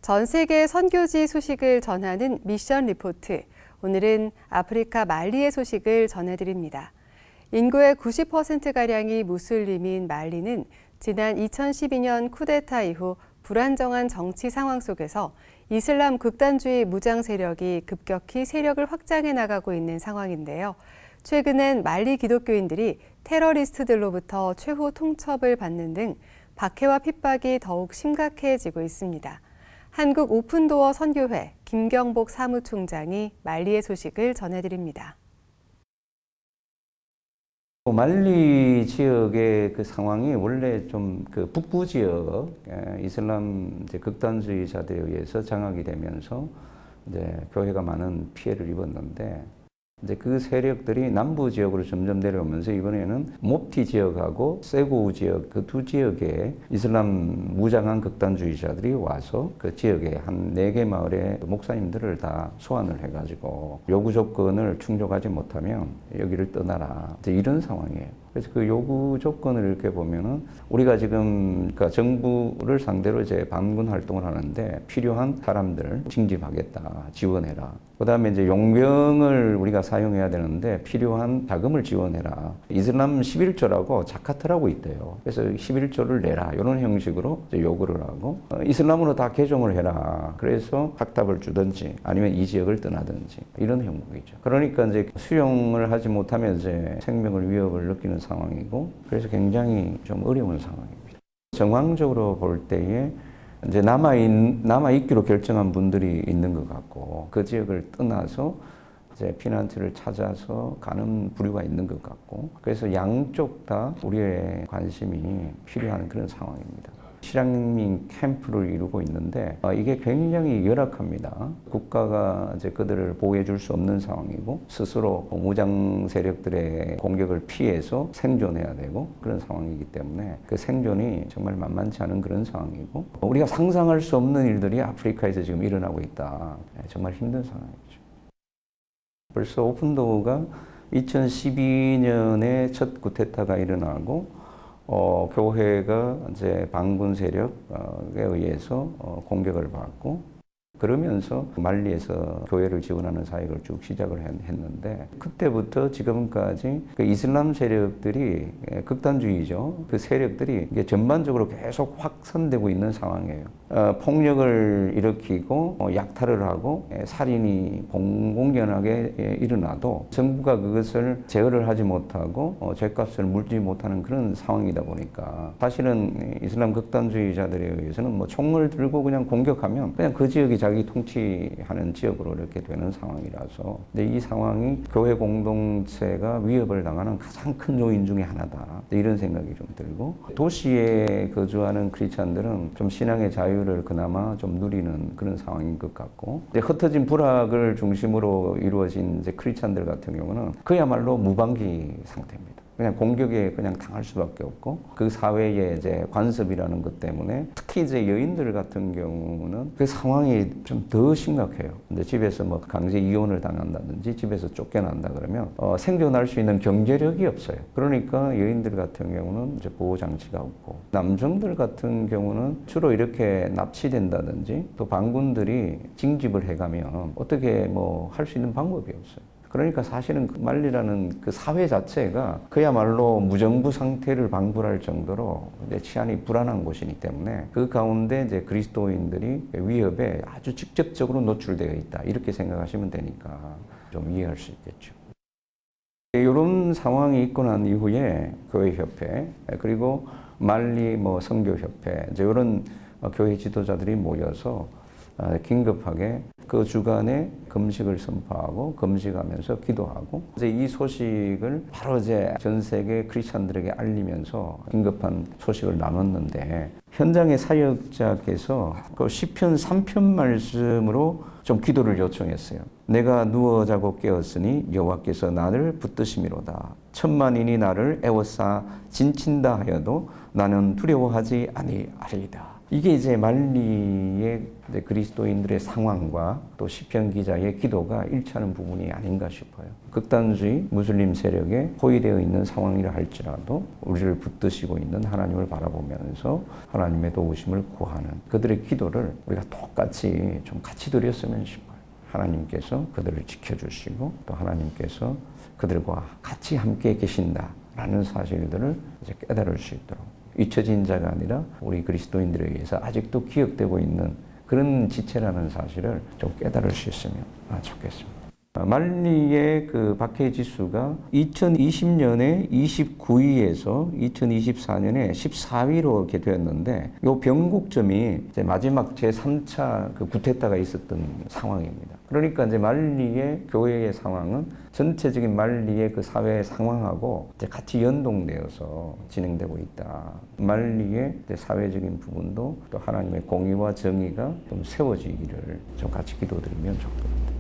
전 세계 선교지 소식을 전하는 미션 리포트. 오늘은 아프리카 말리의 소식을 전해드립니다. 인구의 90%가량이 무슬림인 말리는 지난 2012년 쿠데타 이후 불안정한 정치 상황 속에서 이슬람 극단주의 무장 세력이 급격히 세력을 확장해 나가고 있는 상황인데요. 최근엔 말리 기독교인들이 테러리스트들로부터 최후 통첩을 받는 등 박해와 핍박이 더욱 심각해지고 있습니다. 한국 오픈도어 선교회 김경복 사무총장이 말리의 소식을 전해드립니다. 말리 지역의 그 상황이 원래 좀 그 북부 지역 이슬람 극단주의자들에 의해서 장악이 되면서 이제 교회가 많은 피해를 입었는데 이제 그 세력들이 남부 지역으로 점점 내려오면서 이번에는 몹티 지역하고 세구 지역 그 두 지역에 이슬람 무장한 극단주의자들이 와서 그 지역에 한 4개 마을의 목사님들을 다 소환을 해가지고 요구 조건을 충족하지 못하면 여기를 떠나라 이제 이런 상황이에요. 그래서 그 요구 조건을 이렇게 보면은 우리가 지금 그러니까 정부를 상대로 이제 반군 활동을 하는데 필요한 사람들 징집하겠다, 지원해라. 그다음에 이제 용병을 우리가 사용해야 되는데 필요한 자금을 지원해라. 이슬람 11조라고 자카트라고 있대요. 그래서 11조를 내라 이런 형식으로 이제 요구를 하고 이슬람으로 다 개종을 해라. 그래서 학답을 주든지 아니면 이 지역을 떠나든지 이런 형국이죠. 그러니까 이제 수용을 하지 못하면 이제 생명을 위협을 느끼는 상황이고 그래서 굉장히 좀 어려운 상황입니다. 정황적으로 볼 때에 이제 남아있기로 결정한 분들이 있는 것 같고 그 지역을 떠나서 이제 피난처를 찾아서 가는 부류가 있는 것 같고 그래서 양쪽 다 우리의 관심이 필요한 그런 상황입니다. 실향민 캠프를 이루고 있는데 이게 굉장히 열악합니다. 국가가 이제 그들을 보호해 줄 수 없는 상황이고 스스로 무장 세력들의 공격을 피해서 생존해야 되고 그런 상황이기 때문에 그 생존이 정말 만만치 않은 그런 상황이고 우리가 상상할 수 없는 일들이 아프리카에서 지금 일어나고 있다. 정말 힘든 상황이죠. 벌써 오픈도어가 2012년에 첫 쿠데타가 일어나고 교회가 이제 반군 세력에 의해서 공격을 받고 그러면서 말리에서 교회를 지원하는 사역을 쭉 시작을 했는데 그때부터 지금까지 그 이슬람 세력들이 극단주의죠. 그 세력들이 이게 전반적으로 계속 확산되고 있는 상황이에요. 폭력을 일으키고 약탈을 하고 살인이 공공연하게 일어나도 정부가 그것을 제어를 하지 못하고 죗값을 물지 못하는 그런 상황이다 보니까 사실은 이슬람 극단주의자들에 의해서는 뭐 총을 들고 그냥 공격하면 그냥 그 지역이 자기 통치하는 지역으로 이렇게 되는 상황이라서 근데 이 상황이 교회 공동체가 위협을 당하는 가장 큰 요인 중에 하나다 이런 생각이 좀 들고 도시에 거주하는 크리스찬들은 좀 신앙의 자유를 그나마 좀 누리는 그런 상황인 것 같고 이제 흩어진 부락을 중심으로 이루어진 이제 크리스찬들 같은 경우는 그야말로 무방비 상태입니다. 그냥 공격에 그냥 당할 수밖에 없고 그 사회의 이제 관습이라는 것 때문에 특히 이제 여인들 같은 경우는 그 상황이 좀 더 심각해요. 근데 집에서 뭐 강제 이혼을 당한다든지 집에서 쫓겨난다 그러면 생존할 수 있는 경제력이 없어요. 그러니까 여인들 같은 경우는 이제 보호 장치가 없고 남성들 같은 경우는 주로 이렇게 납치된다든지 또 반군들이 징집을 해가면 어떻게 뭐 할 수 있는 방법이 없어요. 그러니까 사실은 말리라는 그 사회 자체가 그야말로 무정부 상태를 방불할 정도로 이제 치안이 불안한 곳이기 때문에 그 가운데 이제 그리스도인들이 위협에 아주 직접적으로 노출되어 있다. 이렇게 생각하시면 되니까 좀 이해할 수 있겠죠. 이런 상황이 있고 난 이후에 교회협회 그리고 말리 뭐 선교협회 이제 이런 교회 지도자들이 모여서 긴급하게 그 주간에 금식을 선포하고 금식하면서 기도하고 이제 이 소식을 바로 이제 전 세계 크리스찬들에게 알리면서 긴급한 소식을 나눴는데 현장의 사역자께서 그 시편 3편 말씀으로 좀 기도를 요청했어요. 내가 누워 자고 깨었으니 여호와께서 나를 붙드심이로다. 천만인이 나를 애워싸 진친다 하여도 나는 두려워하지 아니하리이다. 이게 이제 말리의 그리스도인들의 상황과 또 시편 기자의 기도가 일치하는 부분이 아닌가 싶어요. 극단주의 무슬림 세력에 포위되어 있는 상황이라 할지라도 우리를 붙드시고 있는 하나님을 바라보면서 하나님의 도우심을 구하는 그들의 기도를 우리가 똑같이 좀 같이 드렸으면 싶어요. 하나님께서 그들을 지켜주시고 또 하나님께서 그들과 같이 함께 계신다라는 사실들을 이제 깨달을 수 있도록 잊혀진 자가 아니라 우리 그리스도인들에 의해서 아직도 기억되고 있는 그런 지체라는 사실을 좀 깨달을 수 있으면 좋겠습니다. 말리의 그 박해 지수가 2020년에 29위에서 2024년에 14위로 이렇게 되었는데 이 변곡점이 이제 마지막 제3차 그 구테타가 있었던 상황입니다. 그러니까 이제 말리의 교회의 상황은 전체적인 말리의 그 사회 상황하고 이제 같이 연동되어서 진행되고 있다. 말리의 이제 사회적인 부분도 또 하나님의 공의와 정의가 좀 세워지기를 좀 같이 기도드리면 좋겠습니다.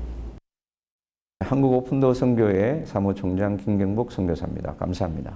한국 오픈도어 선교회 사무총장 김경복 선교사입니다. 감사합니다.